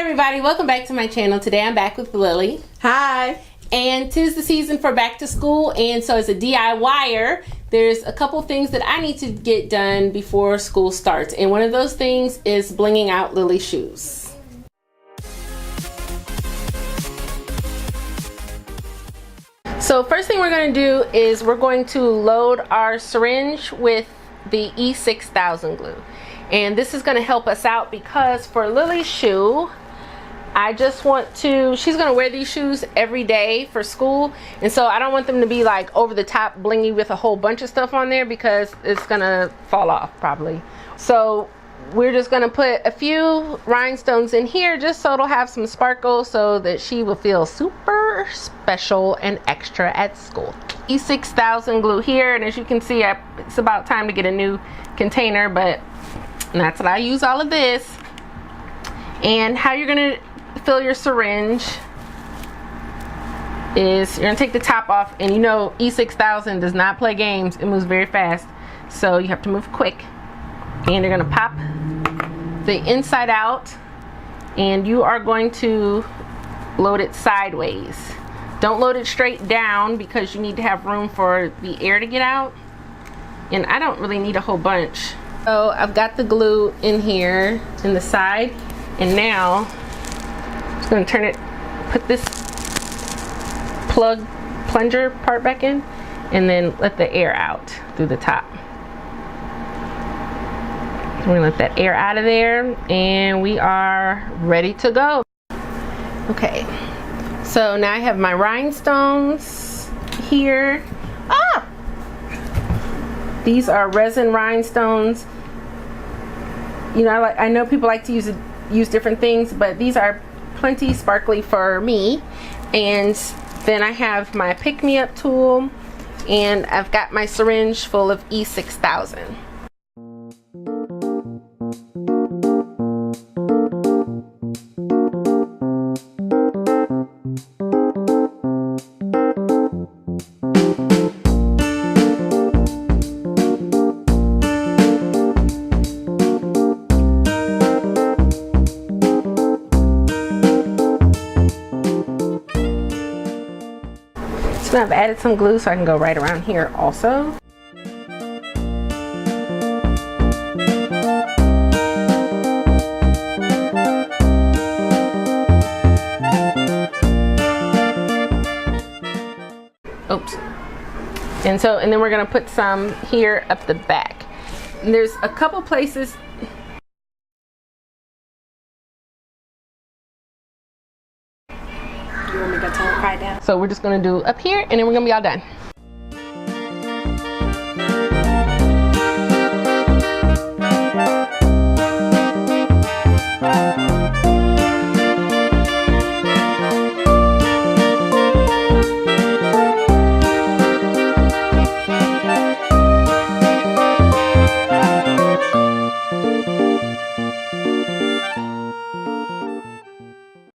everybody, welcome back to my channel. Today I'm back with Lily. Hi. And 'tis the season for back to school, and so as a DIYer, there's a couple things that I need to get done before school starts, and one of those things is blinging out Lily's shoes. So first thing we're going to do is we're going to load our syringe with the E6000 glue. And this is going to help us out because for Lily's shoe, I just want to, she's going to wear these shoes every day for school. And so I don't want them to be like over the top blingy with a whole bunch of stuff on there because it's going to fall off probably. So we're just going to put a few rhinestones in here just so it'll have some sparkle so that she will feel super special and extra at school. E6000 glue here, and as you can see, it's about time to get a new container, but that's what I use all of this. And how you're going to fill your syringe is you're going to take the top off, and you know E6000 does not play games. It moves very fast, so you have to move quick. And you're going to pop the inside out, and you are going to load it sideways. Don't load it straight down because you need to have room for the air to get out, and I don't really need a whole bunch. So I've got the glue in here in the side, and now I'm just going to turn it, put this plunger part back in, and then let the air out through the top. We're going to let that air out of there, and we are ready to go. Okay, so now I have my rhinestones here. Ah! These are resin rhinestones. You know, I know people like to use different things, but these are plenty sparkly for me. And then I have my pick-me-up tool, and I've got my syringe full of E6000. So I've added some glue so I can go right around here also. Oops. And then we're going to put some here up the back. And there's a couple places. You want me to tell her quiet down? So we're just going to do up here, and then we're going to be all done.